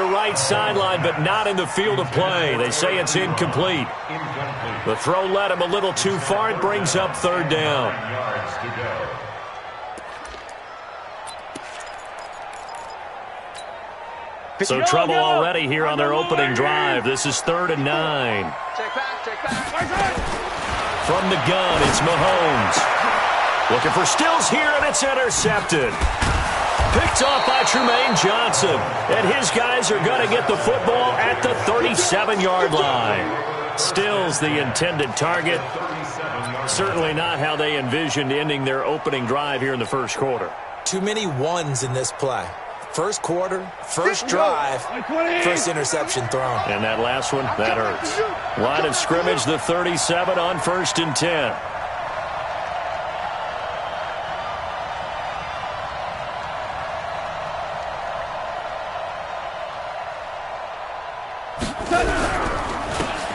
the right sideline, but not in the field of play. They say it's incomplete. The throw led him a little too far. It brings up third down. So trouble already here on their opening drive. This is 3rd and 9. From the gun, it's Mahomes. Looking for Stills here, and it's intercepted. Picked off by Trumaine Johnson. And his guys are going to get the football at the 37-yard line. Stills the intended target. Certainly not how they envisioned ending their opening drive here in the first quarter. Too many ones in this play. First quarter, first drive, first interception thrown. And that last one, that hurts. Line of scrimmage, the 37 on 1st and 10.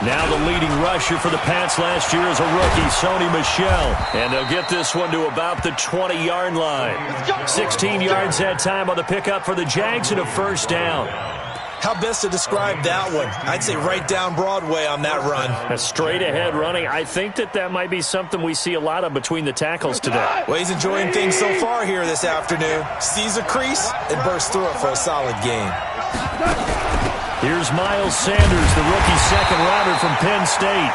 Now the leading rusher for the Pats last year is a rookie, Sony Michel. And they'll get this one to about the 20-yard line. 16 yards that time on the pickup for the Jags and a first down. How best to describe that one? I'd say right down Broadway on that run. A straight-ahead running. I think that might be something we see a lot of between the tackles today. Well, he's enjoying things so far here this afternoon. Sees a crease and bursts through it for a solid gain. Here's Miles Sanders, the rookie second-rounder from Penn State.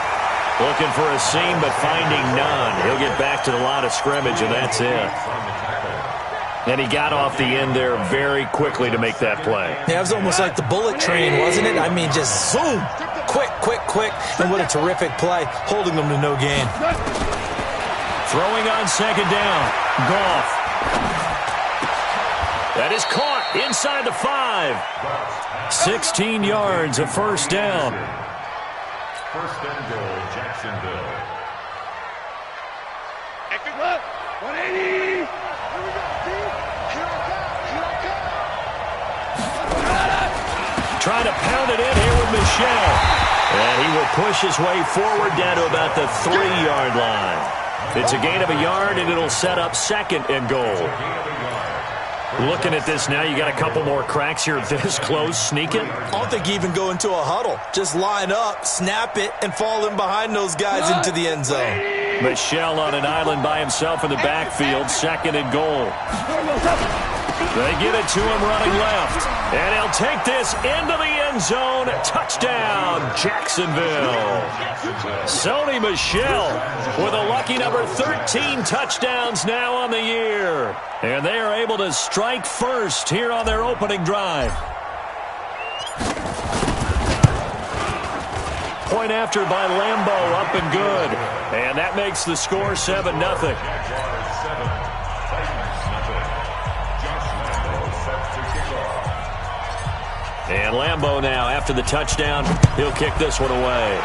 Looking for a seam, but finding none. He'll get back to the line of scrimmage, and that's it. And he got off the end there very quickly to make that play. Yeah, it was almost like the bullet train, wasn't it? I mean, just zoom. Quick, quick, quick. And what a terrific play, holding them to no gain. Throwing on second down. Goff. That is caught inside the 5. 16 yards, a first down. First and goal, Jacksonville. 180. Trying to pound it in here with Michel. And he will push his way forward down to about the 3-yard line. It's a gain of a yard, and it'll set up 2nd and goal. Looking at this now, you got a couple more cracks here this close. Sneak it. I don't think you even go into a huddle. Just line up, snap it, and fall in behind those guys into the end zone. Michel on an island by himself in the backfield. 2nd and goal. They get it to him running left. And he'll take this into the end zone. Touchdown, Jacksonville. Sony Michel with a lucky number 13 touchdowns now on the year. And they are able to strike first here on their opening drive. Point after by Lambeau, up and good. And that makes the score 7-0. And Lambeau now, after the touchdown, he'll kick this one away.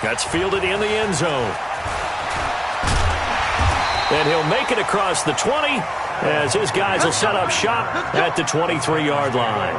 That's fielded in the end zone. And he'll make it across the 20 as his guys will set up shop at the 23-yard line.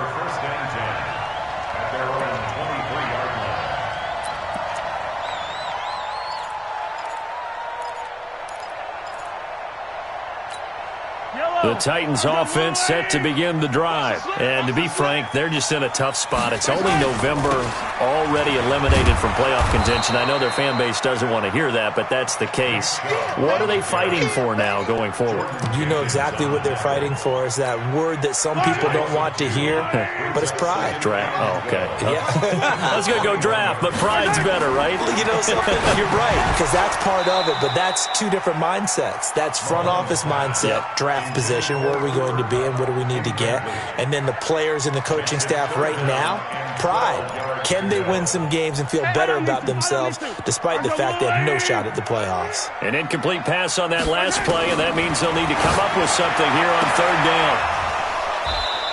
The Titans offense set to begin the drive. And to be frank, they're just in a tough spot. It's only November, already eliminated from playoff contention. I know their fan base doesn't want to hear that, but that's the case. What are they fighting for now going forward? You know exactly what they're fighting for. Is that word that some people don't want to hear, but it's pride. Draft. Oh, okay. Yeah. I was going to go draft, but pride's better, right? You know something? You're right, because that's part of it, but that's two different mindsets. That's front office mindset, draft position. Where are we going to be and what do we need to get? And then the players and the coaching staff right now, pride. Can they win some games and feel better about themselves despite the fact they have no shot at the playoffs? An incomplete pass on that last play, and that means they'll need to come up with something here on 3rd down.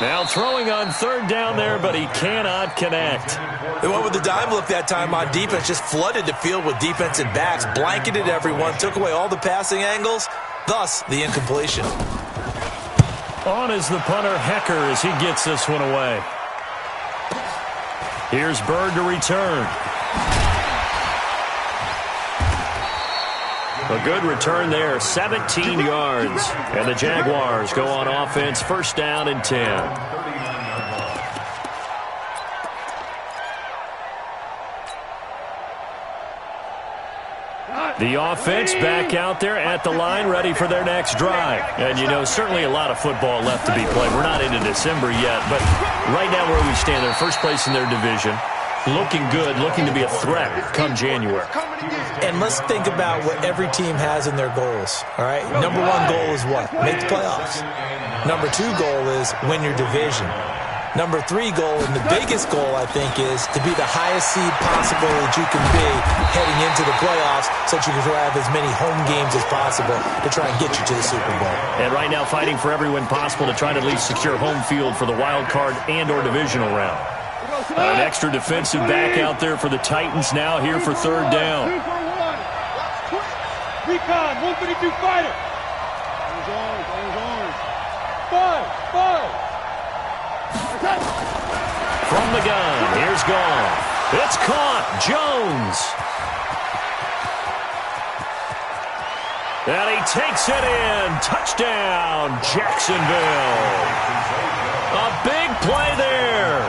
Now throwing on 3rd down there, but he cannot connect. They went with the dime look that time on defense, just flooded the field with defensive backs, blanketed everyone, took away all the passing angles, thus the incompletion. On is the punter, Hecker, as he gets this one away. Here's Bird to return. A good return there, 17 yards. And the Jaguars go on offense, first down and 10. The offense back out there at the line, ready for their next drive. And, you know, certainly a lot of football left to be played. We're not into December yet, but right now where we stand, they're first place in their division. Looking good, looking to be a threat come January. And let's think about what every team has in their goals, all right? Number one goal is what? Make the playoffs. Number two goal is win your division. Number three goal, and the biggest goal, I think, is to be the highest seed possible that you can be heading into the playoffs so that you can have as many home games as possible to try and get you to the Super Bowl. And right now fighting for every win possible to try to at least secure home field for the wild card and or divisional round. An extra defensive back out there for the Titans now here for third down. Recon, 132 fighter. Five. From the gun, here's Goff. It's caught. Jones. And he takes it in. Touchdown, Jacksonville. A big play there.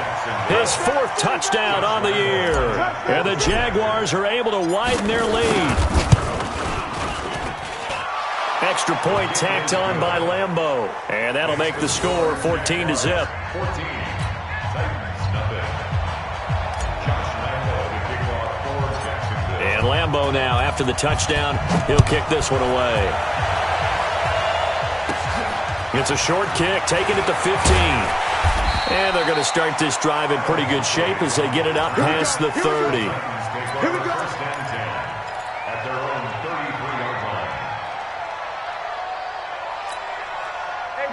His fourth touchdown on the year. And the Jaguars are able to widen their lead. Extra point tacked on by Lambeau. And that'll make the score 14-0. And Lambeau now, after the touchdown, he'll kick this one away. It's a short kick, taking it to 15. And they're going to start this drive in pretty good shape as they get it up past the 30. Here we go.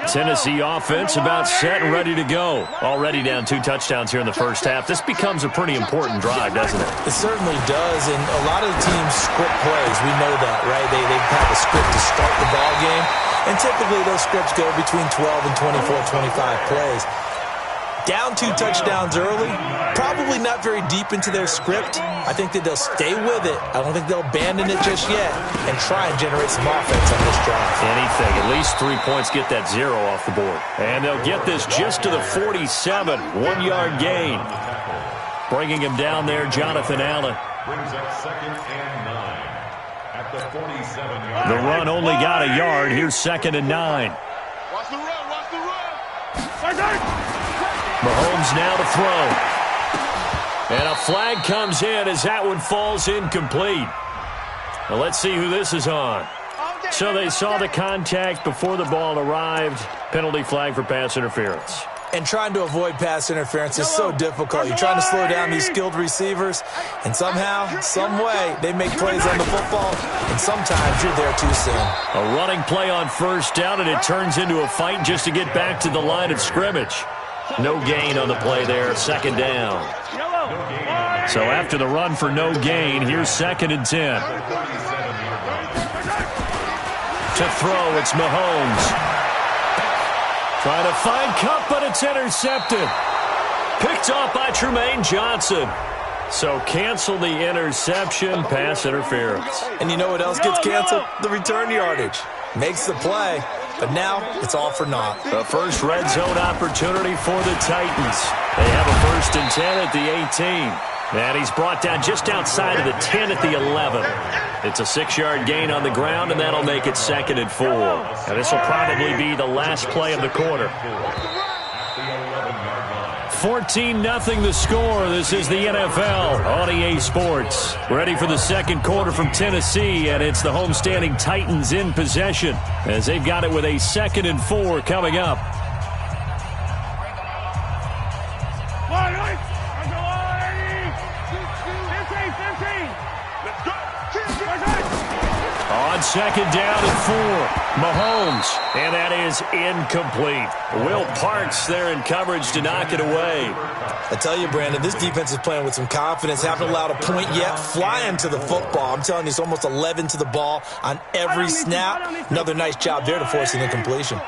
Tennessee offense about set and ready to go. Already down 2 touchdowns here in the first half. This becomes a pretty important drive, doesn't it? It certainly does, and a lot of the teams script plays. We know that, right? They have a script to start the ball game, and typically those scripts go between 12 and 24, 25 plays. Down 2 touchdowns early, probably not very deep into their script. I think that they'll stay with it. I don't think they'll abandon it just yet and try and generate some offense on this drive. Anything. At least 3 points, get that 0 off the board. And they'll get this just to the 47. 1-yard gain. Bringing him down there, Jonathan Allen. Brings up 2nd and 9 at the 47-yard. The run only got a yard. Here's 2nd and 9. Watch the run. Mahomes now to throw. And a flag comes in as that one falls incomplete. Now let's see who this is on. So they saw the contact before the ball arrived. Penalty flag for pass interference. And trying to avoid pass interference is so difficult. You're trying to slow down these skilled receivers, and somehow, some way, they make plays on the football, and sometimes you're there too soon. A running play on first down, and it turns into a fight just to get back to the line of scrimmage. No gain on the play there, 2nd down. So after the run for no gain, here's 2nd and 10. To throw, it's Mahomes. Trying to find Kupp, but it's intercepted. Picked off by Tremaine Johnson. So cancel the interception, pass interference. And you know what else gets canceled? The return yardage. Makes the play, but now it's all for naught. The first red zone opportunity for the Titans. They have a 1st and 10 at the 18. And he's brought down just outside of the 10 at the 11. It's a 6-yard gain on the ground, and that'll make it 2nd and 4. Now this will probably be the last play of the quarter. 14-0 the score. This is the NFL on EA Sports. Ready for the second quarter from Tennessee, and it's the homestanding Titans in possession as they've got it with a 2nd and 4 coming up. On 2nd down and 4, Mahomes, and that is incomplete. Will Parks there in coverage to knock it away. I tell you, Brandon, this defense is playing with some confidence. Haven't allowed a point yet. Flying to the football. I'm telling you, it's almost 11 to the ball on every snap. Another nice job there to force an incompletion.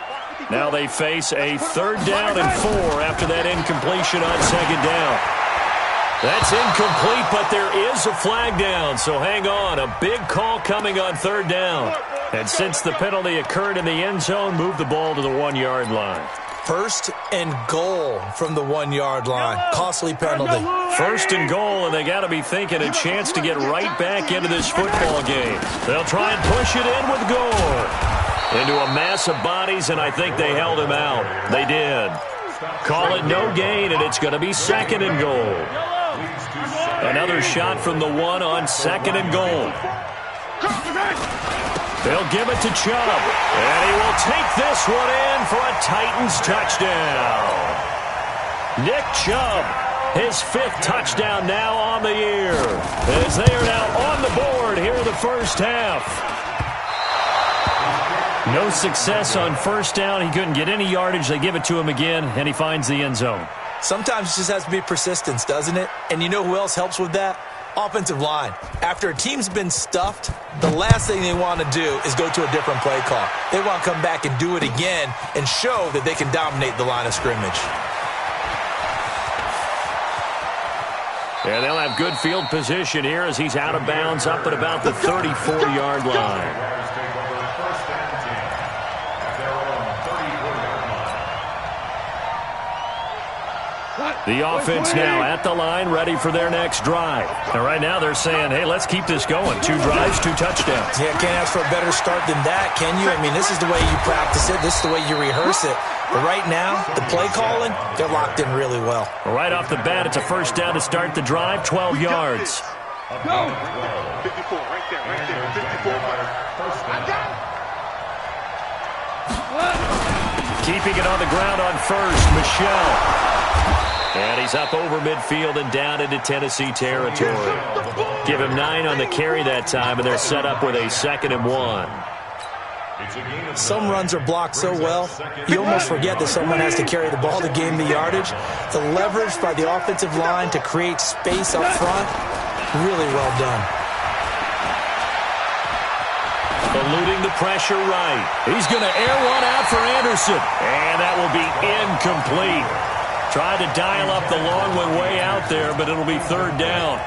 Now they face a 3rd down and 4 after that incompletion on 2nd down. That's incomplete, but there is a flag down, so hang on. A big call coming on third down. And since the penalty occurred in the end zone, move the ball to the 1-yard line. First and goal from the 1-yard line. Costly penalty. First and goal, and they got to be thinking a chance to get right back into this football game. They'll try and push it in with Gore. Into a mass of bodies, and I think they held him out. They did. Call it no gain, and it's going to be second and goal. Another shot from the 1 on second and goal. They'll give it to Chubb, and he will take this one in for a Titans touchdown. Nick Chubb, his 5th touchdown now on the year, as they are now on the board here in the first half. No success on first down. He couldn't get any yardage. They give it to him again, and he finds the end zone. Sometimes it just has to be persistence, doesn't it? And you know who else helps with that? Offensive line. After a team's been stuffed, the last thing they want to do is go to a different play call. They want to come back and do it again and show that they can dominate the line of scrimmage. And they'll have good field position here as he's out of bounds up at about the 34-yard line. The offense now at the line, ready for their next drive. And right now they're saying, hey, let's keep this going. 2 drives, 2 touchdowns. Yeah, can't ask for a better start than that, can you? I mean, this is the way you practice it. This is the way you rehearse it. But right now, the play calling, they're locked in really well. Right off the bat, it's a first down to start the drive, 12 yards. Go! 54, right there, 54. Keeping it on the ground on first, Michelle. And he's up over midfield and down into Tennessee territory. Give him 9 on the carry that time, and they're set up with a 2nd and 1. Some runs are blocked so well, you almost forget that someone has to carry the ball to gain the yardage. The leverage by the offensive line to create space up front, really well done. Eluding the pressure right. He's going to air one out for Anderson. And that will be incomplete. Tried to dial up the long one way out there, but it'll be 3rd down.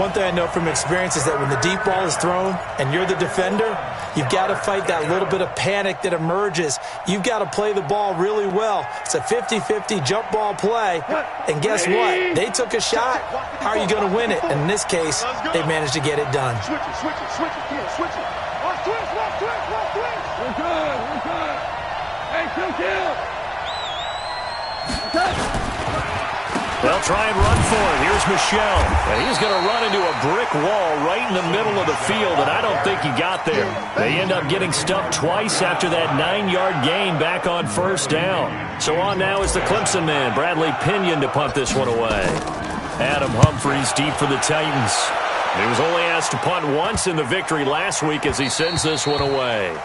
One thing I know from experience is that when the deep ball is thrown and you're the defender, you've got to fight that little bit of panic that emerges. You've got to play the ball really well. It's a 50-50 jump ball play. And guess what? They took a shot. How are you going to win it? And in this case, they managed to get it done. Switch it, switch it, switch it, yeah, switch it. Watch twist, watch twist, watch twist. We're good, we're good. Hey, kill. They'll try and run for it. Here's Michelle. And he's going to run into a brick wall right in the middle of the field, and I don't think he got there. They end up getting stuffed twice after that 9-yard gain back on first down. So on now is the Clemson man, Bradley Pinion, to punt this one away. Adam Humphries deep for the Titans. He was only asked to punt once in the victory last week as he sends this one away.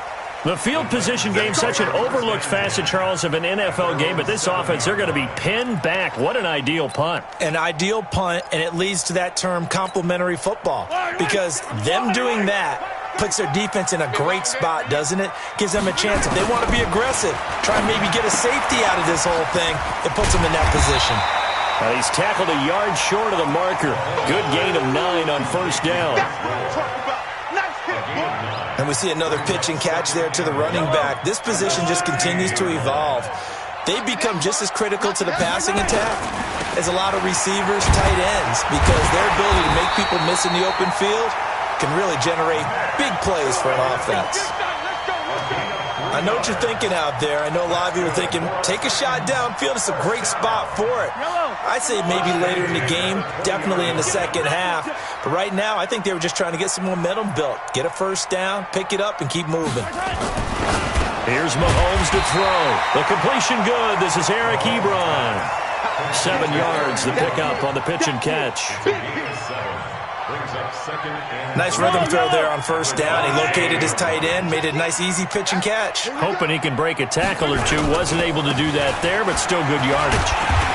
The field position game, such an overlooked facet, Charles, of an NFL game, but this offense, they're going to be pinned back. What an ideal punt. An ideal punt, and it leads to that term complementary football, because them doing that puts their defense in a great spot, doesn't it? Gives them a chance. If they want to be aggressive, try and maybe get a safety out of this whole thing, it puts them in that position. He's tackled a yard short of the marker. Good gain of 9 on first down. And we see another pitch and catch there to the running back. This position just continues to evolve. They become just as critical to the passing attack as a lot of receivers, tight ends, because their ability to make people miss in the open field can really generate big plays for an offense. I know what you're thinking out there. I know a lot of you are thinking, take a shot downfield. It's a great spot for it. I'd say maybe later in the game, definitely in the second half. But right now, I think they were just trying to get some momentum built. Get a first down, pick it up, and keep moving. Here's Mahomes to throw. The completion good. This is Eric Ebron. 7 yards, the pickup on the pitch and catch. Nice rhythm throw there on first down. He located his tight end, made it a nice, easy pitch and catch. Hoping he can break a tackle or two. Wasn't able to do that there, but still good yardage.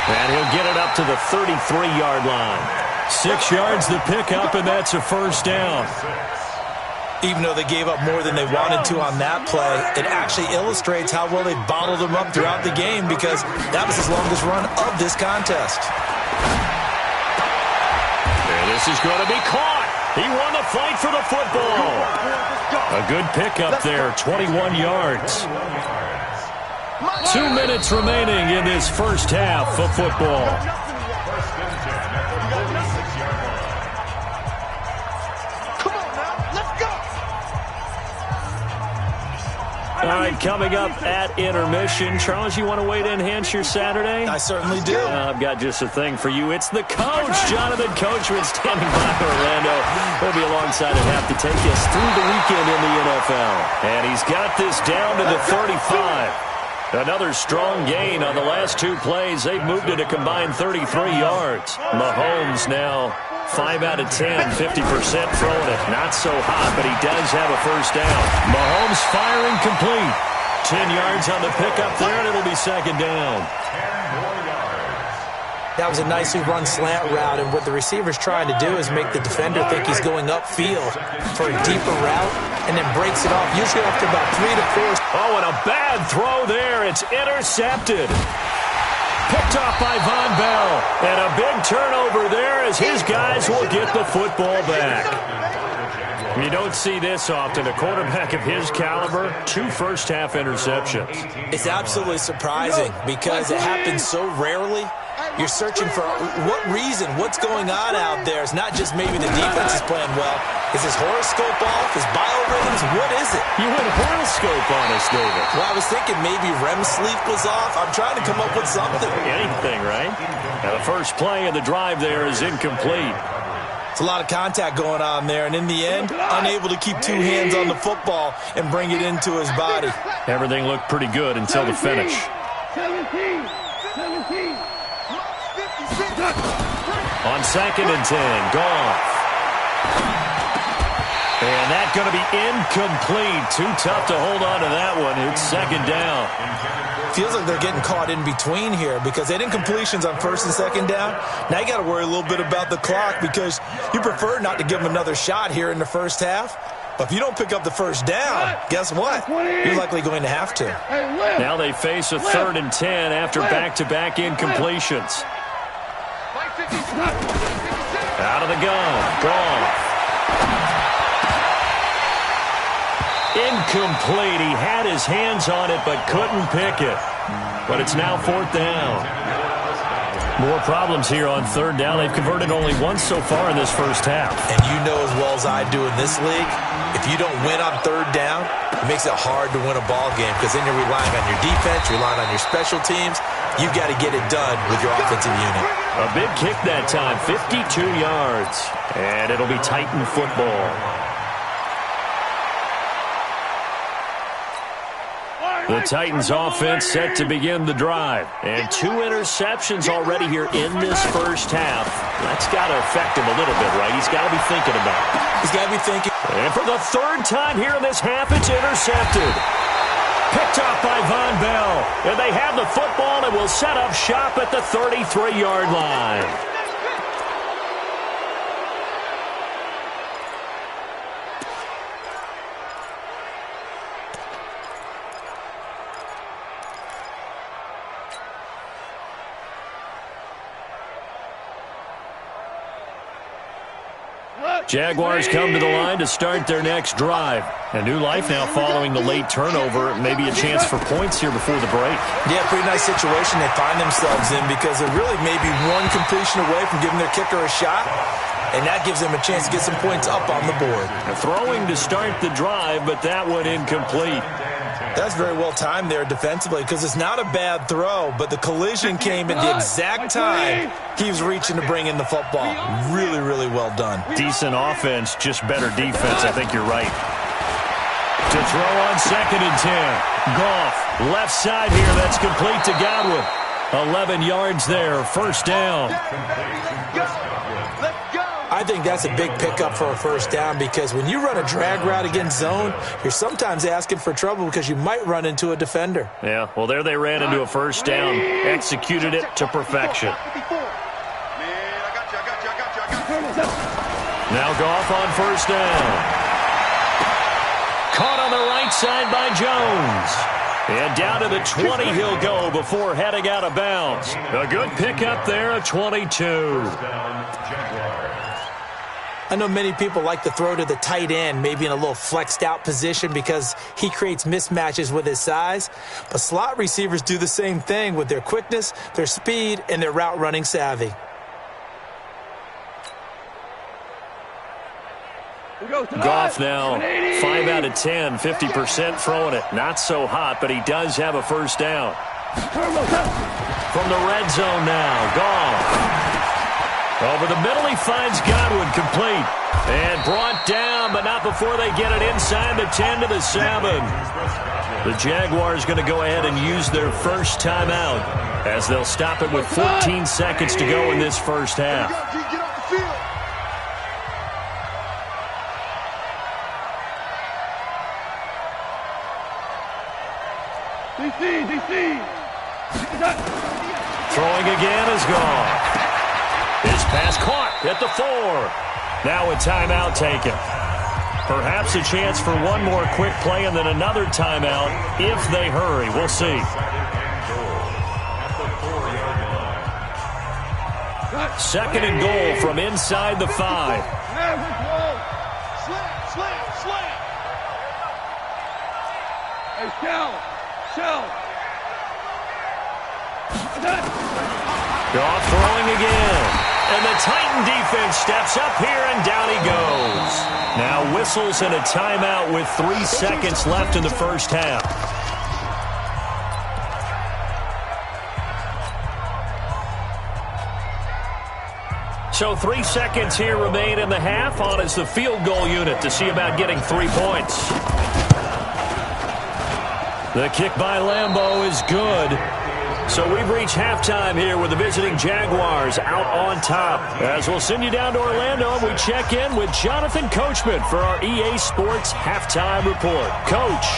And he'll get it up to the 33-yard line. 6 yards the pickup, and that's a first down. Even though they gave up more than they wanted to on that play, it actually illustrates how well they bottled them up throughout the game, because that was his longest run of this contest. This is going to be caught. He won the fight for the football. A good pickup there, 21 yards. 2 minutes remaining in this first half of football. All right, coming up at intermission. Charles, you want to wait to enhance your Saturday? I certainly do. I've got just a thing for you. It's the coach, Jonathan Coachman, standing by Orlando. He'll be alongside and have to take us through the weekend in the NFL. And he's got this down to the 35. Another strong gain on the last 2 plays. They've moved it a combined 33 yards. Mahomes now 5 out of 10, 50% throwing it. Not so hot, but he does have a first down. Mahomes firing complete. 10 yards on the pickup there, and it'll be second down. That was a nicely run slant route, and what the receiver's trying to do is make the defender think he's going upfield for a deeper route, and then breaks it off, usually after about 3 to 4. Oh, and a bad throw there. It's intercepted. Picked off by Von Bell. And a big turnover there as his guys will get the football back. You don't see this often. A quarterback of his caliber, 2 first-half interceptions. It's absolutely surprising because it happens so rarely. You're searching for what reason, what's going on out there. It's not just maybe the defense is playing well. Is his horoscope off? His biorhythms? What is it? You went horoscope on us, David. Well, I was thinking maybe REM sleep was off. I'm trying to come up with something. Anything, right? Now the first play of the drive there is incomplete. It's a lot of contact going on there, and in the end, unable to keep 2 hands on the football and bring it into his body. Everything looked pretty good until the finish. 17. On 2nd and 10, Goff. And that's going to be incomplete. Too tough to hold on to that one. It's second down. Feels like they're getting caught in between here because they had incompletions on 1st and 2nd down. Now you got to worry a little bit about the clock because you prefer not to give them another shot here in the first half. But if you don't pick up the first down, guess what? You're likely going to have to. Now they face a 3rd and 10 after back-to-back incompletions. Out of the gun. Goff. Incomplete. He had his hands on it but couldn't pick it. But it's now 4th down. More problems here on 3rd down. They've converted only once so far in this first half. And you know as well as I do in this league, if you don't win on 3rd down, it makes it hard to win a ball game because then you're relying on your defense, you're relying on your special teams. You've got to get it done with your offensive unit. A big kick that time, 52 yards. And it'll be Titan football. The Titans offense set to begin the drive. And 2 interceptions already here in this first half. That's got to affect him a little bit, right? He's got to be thinking about it. He's got to be thinking. And for the 3rd time here in this half, it's intercepted. Picked off by Von Bell. And they have the football and will set up shop at the 33-yard line. Jaguars come to the line to start their next drive. A new life now following the late turnover. Maybe a chance for points here before the break. Yeah, pretty nice situation they find themselves in because they're really maybe 1 completion away from giving their kicker a shot. And that gives them a chance to get some points up on the board. Throwing to start the drive, but that one incomplete. That's very well timed there defensively because it's not a bad throw, but the collision came at the exact time he was reaching to bring in the football. Really, really well done. Decent offense, just better defense. I think you're right. To throw on 2nd and 10. Goff, left side here. That's complete to Godwin. 11 yards there, first down. I think that's a big pickup for a first down because when you run a drag route against zone, you're sometimes asking for trouble because you might run into a defender. Yeah, well, there they ran into a first down, executed it to perfection. Now Goff on first down. Caught on the right side by Jones. And down to the 20 he'll go before heading out of bounds. A good pickup there, a 22. I know many people like to throw to the tight end, maybe in a little flexed out position because he creates mismatches with his size. But slot receivers do the same thing with their quickness, their speed, and their route running savvy. Goff now 5 out of 10, 50% throwing it. Not so hot, but he does have a first down. From the red zone now, Goff. Over the middle, he finds Godwin, complete. And brought down, but not before they get it inside the 10 to the 7. The Jaguars going to go ahead and use their first timeout as they'll stop it with 14 seconds to go in this first half. Get off the field. DC. Throwing again is gone. His pass caught at the 4. Now a timeout taken. Perhaps a chance for one more quick play and then another timeout if they hurry. We'll see. Second and goal from inside the 5. Slam. Hey, shell. Goff throwing again. And the Titan defense steps up here, and down he goes. Now whistles and a timeout with 3 seconds left in the first half. So 3 seconds here remain in the half. On is the field goal unit to see about getting 3 points. The kick by Lambeau is good. So we've reached halftime here with the visiting Jaguars out on top. As we'll send you down to Orlando, and we check in with Jonathan Coachman for our EA Sports Halftime Report. Coach,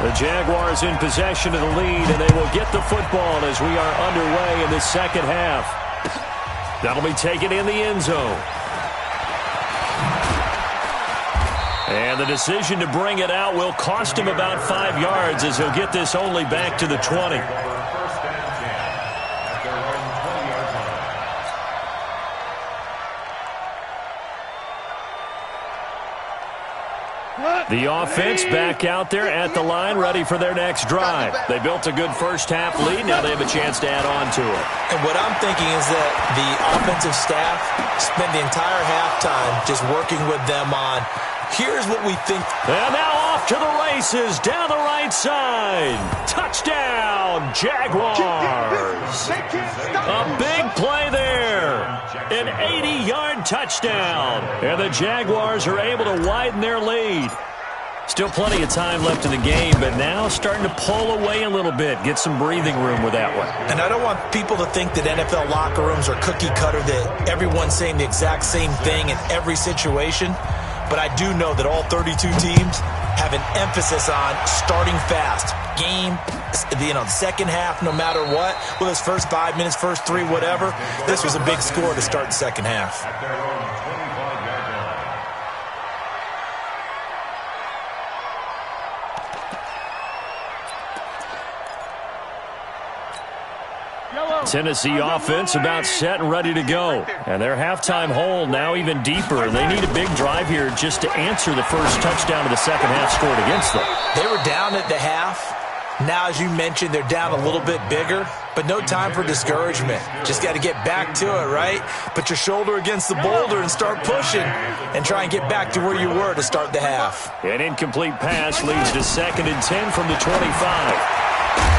the Jaguars in possession of the lead, and they will get the football as we are underway in the second half. That'll be taken in the end zone. And the decision to bring it out will cost him about 5 yards as he'll get this only back to the 20. The offense back out there at the line, ready for their next drive. They built a good first half lead. Now they have a chance to add on to it. And what I'm thinking is that the offensive staff spent the entire halftime just working with them on, here's what we think. And now off to the races, down the right side. Touchdown, Jaguars. A big play there. An 80-yard touchdown. And the Jaguars are able to widen their lead. Still plenty of time left in the game, but now starting to pull away a little bit, get some breathing room with that one. And I don't want people to think that NFL locker rooms are cookie cutter, that everyone's saying the exact same thing in every situation. But I do know that all 32 teams have an emphasis on starting fast. Game, the second half, no matter what, whether it's first 5 minutes, first 3, whatever, this was a big score to start the second half. Tennessee offense about set and ready to go. And their halftime hole now even deeper. And they need a big drive here just to answer the first touchdown of the second half scored against them. They were down at the half. Now, as you mentioned, they're down a little bit bigger, but no time for discouragement. Just got to get back to it, right? Put your shoulder against the boulder and start pushing and try and get back to where you were to start the half. An incomplete pass leads to 2nd and 10 from the 25.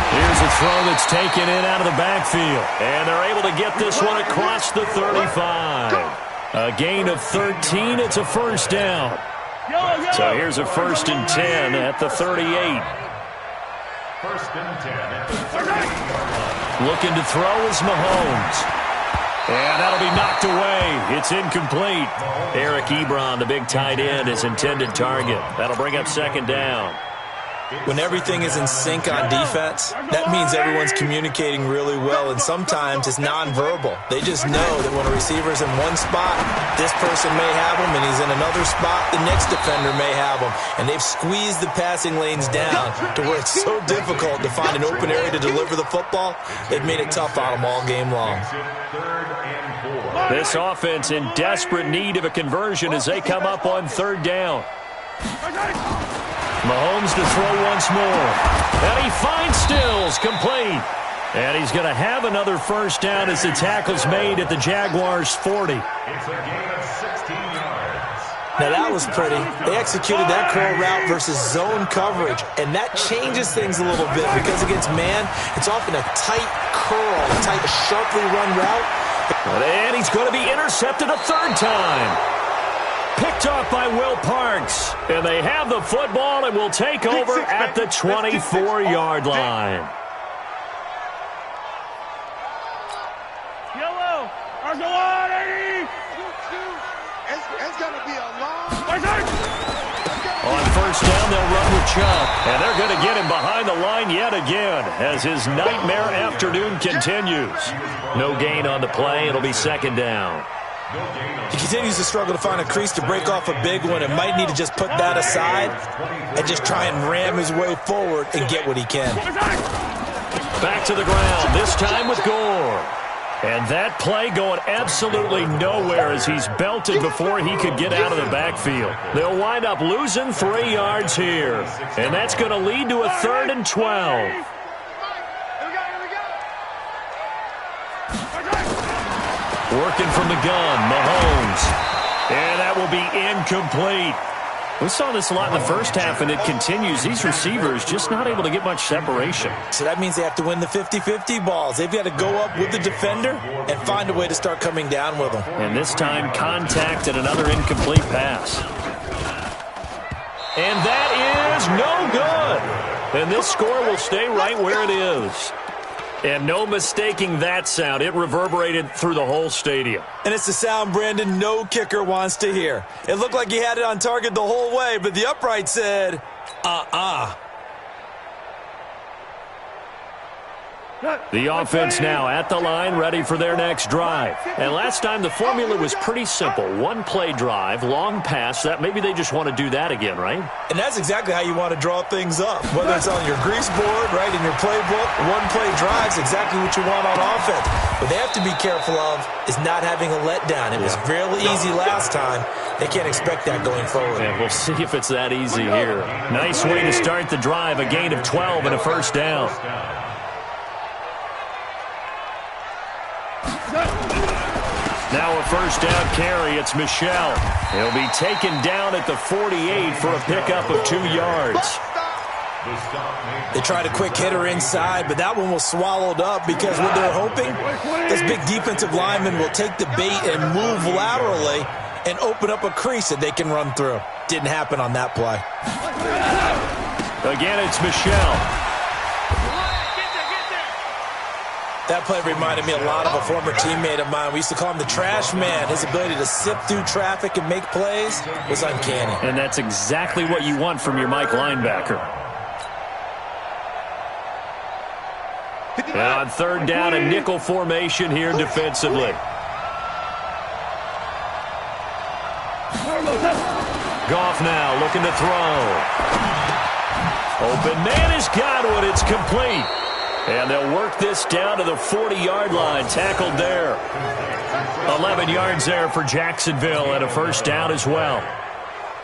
Here's a throw that's taken in out of the backfield. And they're able to get this one across the 35. A gain of 13. It's a first down. So here's a 1st and 10 at the 38. 1st and 10 at the 38. Looking to throw is Mahomes. And that'll be knocked away. It's incomplete. Eric Ebron, the big tight end, his intended target. That'll bring up 2nd down. When everything is in sync on defense, that means everyone's communicating really well, and sometimes it's nonverbal. They just know that when a receiver's in one spot, this person may have him, and he's in another spot, the next defender may have him. And they've squeezed the passing lanes down to where it's so difficult to find an open area to deliver the football. They've made it tough on them all game long. This offense in desperate need of a conversion as they come up on third down. Mahomes to throw once more. And he finds Stills, complete. And he's going to have another first down as the tackle's made at the Jaguars' 40. It's a gain of 16 yards. Now that was pretty. They executed that curl route versus zone coverage, and that changes things a little bit because against man, it's often a tight curl, a tight, sharply run route. And he's going to be intercepted a third time. Picked off by Will Parks. And they have the football and will take over at the 24-yard line. Yellow. There's a lot, Eddie. It's going to be a long. On first down, they'll run with Chubb. And they're going to get him behind the line yet again as his nightmare afternoon continues. No gain on the play. It'll be second down. He continues to struggle to find a crease to break off a big one and might need to just put that aside and just try and ram his way forward and get what he can. Back to the ground, this time with Gore. And that play going absolutely nowhere as he's belted before he could get out of the backfield. They'll wind up losing 3 yards here. And that's going to lead to a 3rd and 12. Working from the gun, Mahomes. And that will be incomplete. We saw this a lot in the first half, and it continues. These receivers just not able to get much separation. So that means they have to win the 50-50 balls. They've got to go up with the defender and find a way to start coming down with them. And this time, contact and another incomplete pass. And that is no good. And this score will stay right where it is. And no mistaking that sound. It reverberated through the whole stadium. And it's the sound Brandon no kicker wants to hear. It looked like he had it on target the whole way, but the upright said, The offense now at the line, ready for their next drive. And last time the formula was pretty simple. One play drive, long pass. That maybe they just want to do that again, right? And that's exactly how you want to draw things up. Whether it's on your grease board, right, in your playbook, one play drives exactly what you want on offense. What they have to be careful of is not having a letdown. It was fairly easy last time. They can't expect that going forward. And we'll see if it's that easy here. Nice way to start the drive. A gain of 12 and a first down. Now a first down carry. It's Michel. He'll be taken down at the 48 for a pickup of 2 yards. They tried a quick hitter inside, but that one was swallowed up because what they're hoping, this big defensive lineman will take the bait and move laterally and open up a crease that they can run through. Didn't happen on that play. Again, it's Michel. That play reminded me a lot of a former teammate of mine. We used to call him the trash man. His ability to sift through traffic and make plays was uncanny. And that's exactly what you want from your Mike linebacker. And on third down, a nickel formation here defensively. Goff now looking to throw. Open man has got one. It's complete. And they'll work this down to the 40-yard line. Tackled there. 11 yards there for Jacksonville and a first down as well.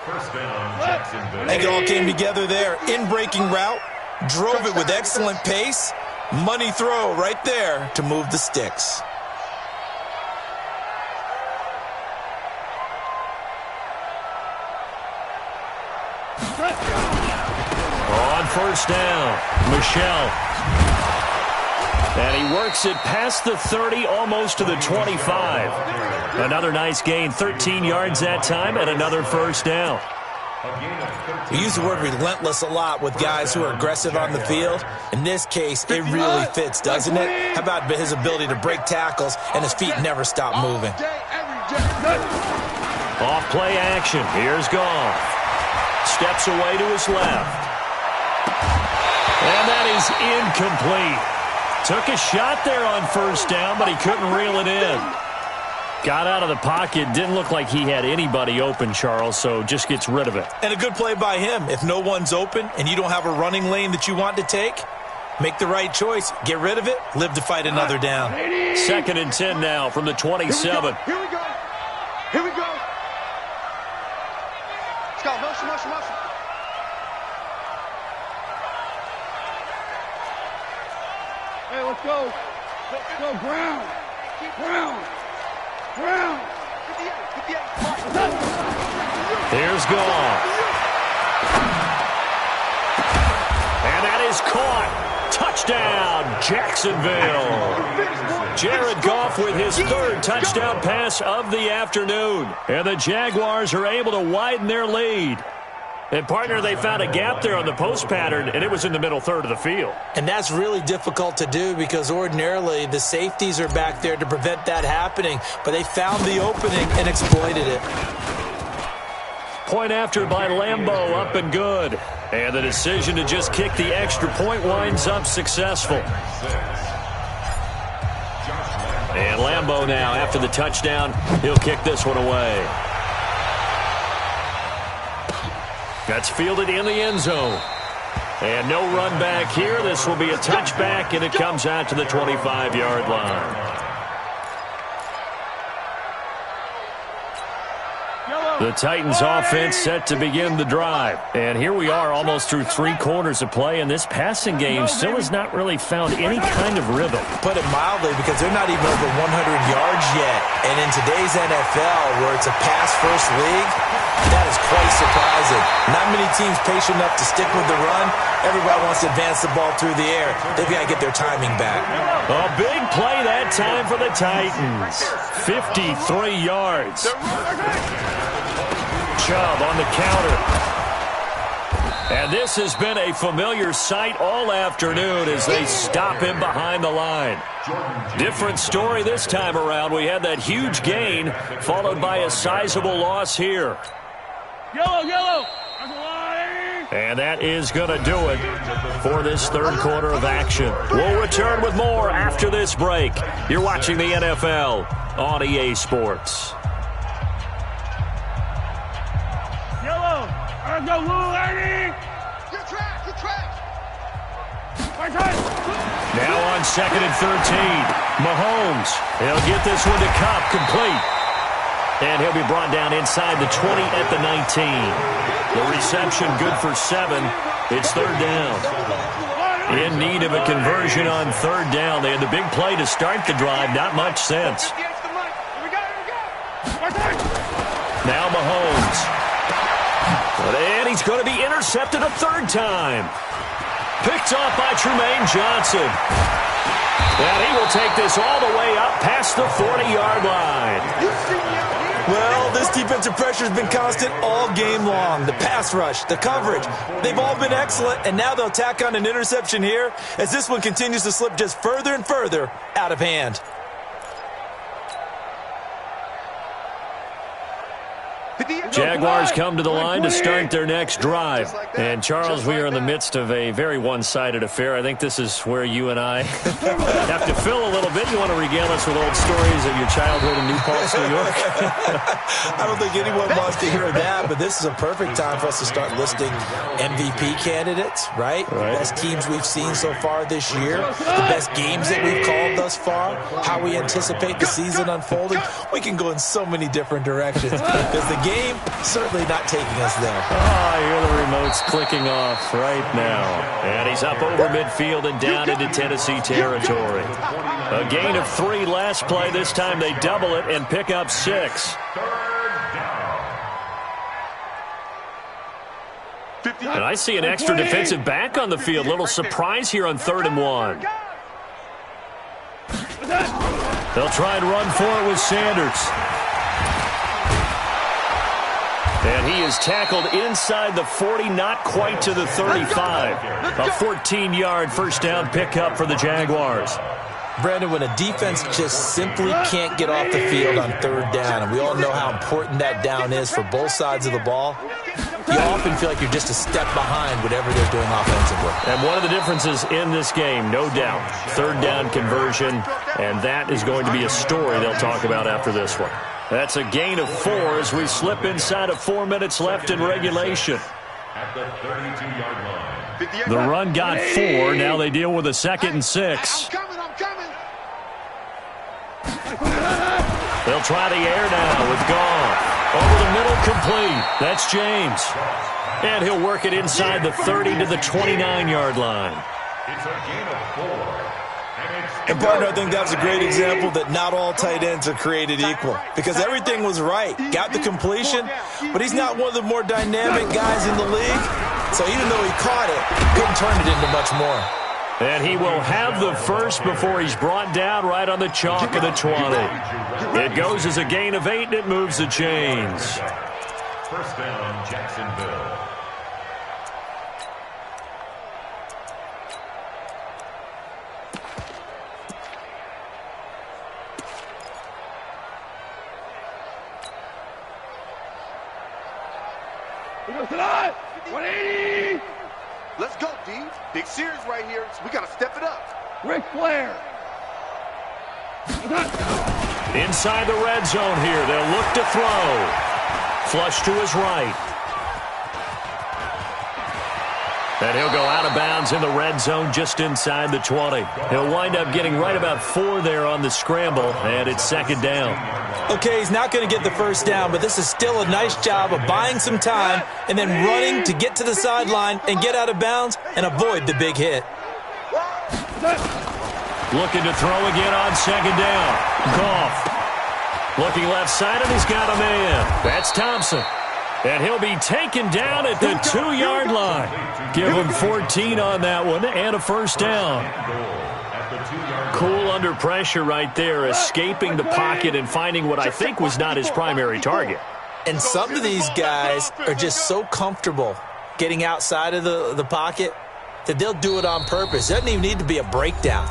First down, Jacksonville. I think it all came together there. In-breaking route. Drove it with excellent pace. Money throw right there to move the sticks. On first down, Michel. And he works it past the 30, almost to the 25. Another nice gain, 13 yards that time, and another first down. We use the word relentless a lot with guys who are aggressive on the field. In this case, it really fits, doesn't it? How about his ability to break tackles and his feet never stop moving? Off play action. Here's Goff. Steps away to his left. And that is incomplete. Took a shot there on first down, but he couldn't reel it in. Got out of the pocket. Didn't look like he had anybody open, Charles, so just gets rid of it. And a good play by him. If no one's open and you don't have a running lane that you want to take, make the right choice. Get rid of it. Live to fight another down. 2nd and 10 now from the 27. Here we go. Here we go. Let's go. Motion, motion, motion. Hey, let's go. Let's go. Ground. Ground. Ground. Here's Goff. And that is caught. Touchdown, Jacksonville. Jared Goff with his 3rd touchdown pass of the afternoon. And the Jaguars are able to widen their lead. And, partner, they found a gap there on the post pattern, and it was in the middle third of the field. And that's really difficult to do because ordinarily the safeties are back there to prevent that happening. But they found the opening and exploited it. Point after by Lambeau, up and good. And the decision to just kick the extra point winds up successful. And Lambeau now, after the touchdown, he'll kick this one away. That's fielded in the end zone. And no run back here. This will be a touchback, and it comes out to the 25-yard line. The Titans offense set to begin the drive. And here we are almost through 3 quarters of play, and this passing game still has not really found any kind of rhythm. Put it mildly, because they're not even over 100 yards yet. And in today's NFL, where it's a pass-first league, that is quite surprising. Not many teams patient enough to stick with the run. Everybody wants to advance the ball through the air. They've got to get their timing back. A big play that time for the Titans. 53 yards. Chubb on the counter. And this has been a familiar sight all afternoon as they stop him behind the line. Different story this time around. We had that huge gain followed by a sizable loss here. Yellow, yellow. And that is going to do it for this 3rd quarter of action. We'll return with more after this break. You're watching the NFL on EA Sports. Yellow. Let's go, Lou Laney. Good track, good track. Now on 2nd and 13. Mahomes. He'll get this one to Kupp, complete. And he'll be brought down inside the 20 at the 19. The reception good for 7. It's 3rd down. In need of a conversion on 3rd down. They had the big play to start the drive. Not much sense. Now Mahomes. And he's going to be intercepted a 3rd time. Picked off by Trumaine Johnson. And he will take this all the way up past the 40-yard line. Well, this defensive pressure has been constant all game long. The pass rush, the coverage, they've all been excellent, and now they'll tack on an interception here as this one continues to slip just further and further out of hand. Jaguars come to the line to start their next drive. And, Charles, we are in the midst of a very one-sided affair. I think this is where you and I have to fill a little bit. You want to regale us with old stories of your childhood in New Paltz, New York? I don't think anyone wants to hear that, but this is a perfect time for us to start listing MVP candidates, right? The best teams we've seen so far this year, the best games that we've called thus far, how we anticipate the season unfolding. We can go in so many different directions because the game certainly not taking us there. Oh, I hear the remotes clicking off right now. And he's up over midfield and down into Tennessee territory. A gain of 3 last play. This time they double it and pick up 6. And I see an extra defensive back on the field. Little surprise here on 3rd and 1. They'll try and run for it with Sanders. And he is tackled inside the 40, not quite to the 35. A 14-yard first down pickup for the Jaguars. Brandon, when a defense just simply can't get off the field on 3rd down, and we all know how important that down is for both sides of the ball, you often feel like you're just a step behind whatever they're doing offensively. And one of the differences in this game, no doubt, third down conversion, and that is going to be a story they'll talk about after this one. That's a gain of 4 as we slip inside of 4 minutes left in regulation. At the 32-yard line. The run got 4. Now they deal with a 2nd and 6. I'm coming. They'll try the air now with Goff. Over the middle, complete. That's James. And he'll work it inside the 30 to the 29-yard line. It's a gain of 4. And, partner, I think that's a great example that not all tight ends are created equal. Because everything was right. Got the completion, but he's not one of the more dynamic guys in the league. So even though he caught it, couldn't turn it into much more. And he will have the first before he's brought down right on the chalk of the 20. It goes as a gain of 8, and it moves the chains. First down, Jacksonville. He goes tonight. 180. Let's go, D. Big series right here. So we got to step it up. Ric Flair. Inside the red zone here. They'll look to throw. Flush to his right. And he'll go out of bounds in the red zone just inside the 20. He'll wind up getting right about 4 there on the scramble, and it's 2nd down. Okay, he's not going to get the first down, but this is still a nice job of buying some time and then running to get to the sideline and get out of bounds and avoid the big hit. Looking to throw again on 2nd down. Goff. Looking left side, and he's got a man. That's Thompson. And he'll be taken down at the 2-yard line. Give him 14 on that one and a first down. Cool under pressure right there, escaping the pocket and finding what I think was not his primary target. And some of these guys are just so comfortable getting outside of the pocket that they'll do it on purpose. It doesn't even need to be a breakdown.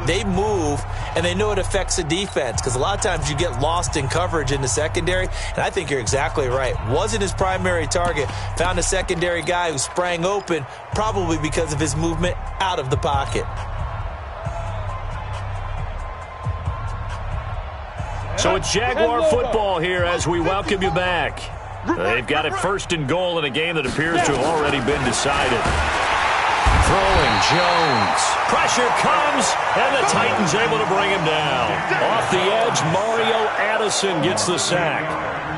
They move, and they know it affects the defense because a lot of times you get lost in coverage in the secondary, and I think you're exactly right. Wasn't his primary target. Found a secondary guy who sprang open, probably because of his movement out of the pocket. So it's Jaguar football here as we welcome you back. They've got it 1st and goal in a game that appears to have already been decided. Throwing Jones. Pressure comes, and the Titans able to bring him down. Off the edge, Mario Addison gets the sack.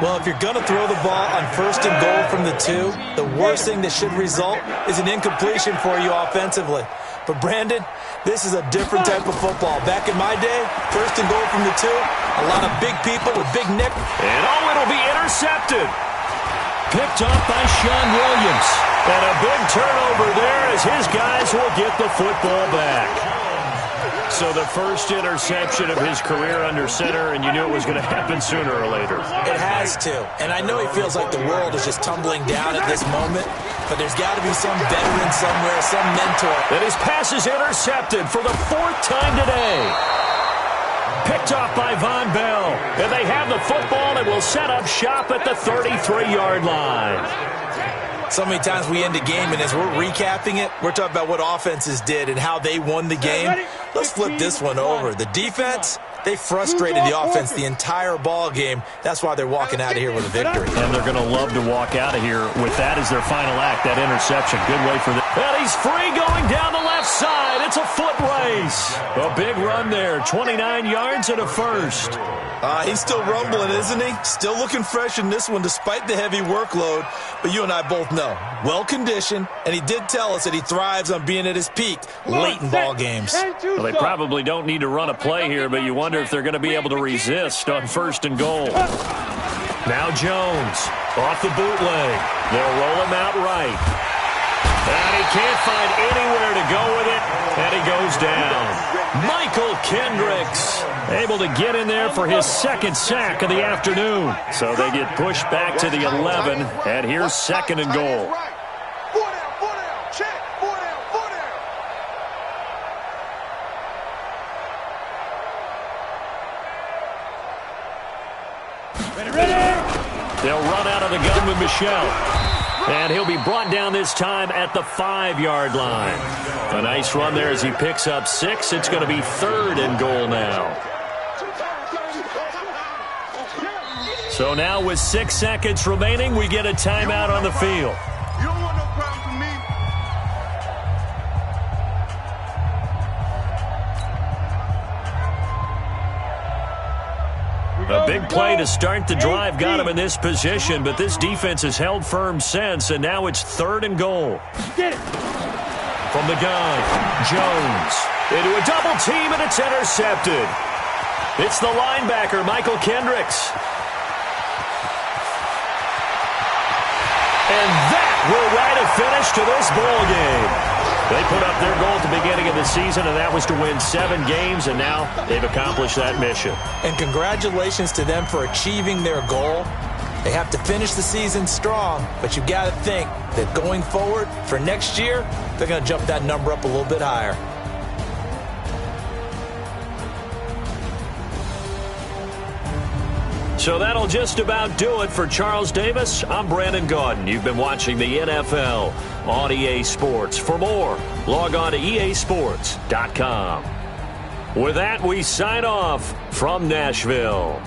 Well, if you're going to throw the ball on 1st and goal from the 2, the worst thing that should result is an incompletion for you offensively. But, Brandon, this is a different type of football. Back in my day, 1st and goal from the 2, a lot of big people with big nick. And it'll be intercepted. Picked up by Sean Williams. And a big turnover there as his guys will get the football back. So the first interception of his career under center, and you knew it was going to happen sooner or later. It has to. And I know he feels like the world is just tumbling down at this moment, but there's got to be some veteran somewhere, some mentor. And his pass is intercepted for the 4th time today. Picked off by Von Bell. And they have the football and will set up shop at the 33-yard line. So many times we end a game, and as we're recapping it, we're talking about what offenses did and how they won the game. Let's flip this one over. The defense, they frustrated the offense the entire ball game. That's why they're walking out of here with a victory. And they're going to love to walk out of here with that as their final act, that interception. Good way for them. And he's free going down the left side. It's a foot race. A big run there, 29 yards and a first. He's still rumbling, isn't he? Still looking fresh in this one despite the heavy workload. But you and I both know, well-conditioned, and he did tell us that he thrives on being at his peak late in ball games. Well, they probably don't need to run a play here, but you wonder if they're going to be able to resist on 1st and goal. Now Jones off the bootleg. They'll roll him out right. And he can't find anywhere to go with it, and he goes down. Michael Kendricks able to get in there for his 2nd sack of the afternoon. So they get pushed back to the 11, and here's 2nd and goal. They'll run out of the gun with Michelle. And he'll be brought down this time at the 5-yard line. A nice run there as he picks up 6. It's going to be 3rd and goal now. So now with 6 seconds remaining, we get a timeout on the field. You don't want no problem from me. A big play to start the drive got him in this position, but this defense has held firm since, and now it's 3rd and goal. Get it. From the gun, Jones into a double team, and it's intercepted. It's the linebacker, Michael Kendricks. And that will write a finish to this ball game. They put up their goal at the beginning of the season, and that was to win 7 games, and now they've accomplished that mission. And congratulations to them for achieving their goal. They have to finish the season strong, but you've got to think that going forward for next year, they're going to jump that number up a little bit higher. So that'll just about do it for Charles Davis. I'm Brandon Gaudin. You've been watching the NFL on EA Sports. For more, log on to easports.com. With that, we sign off from Nashville.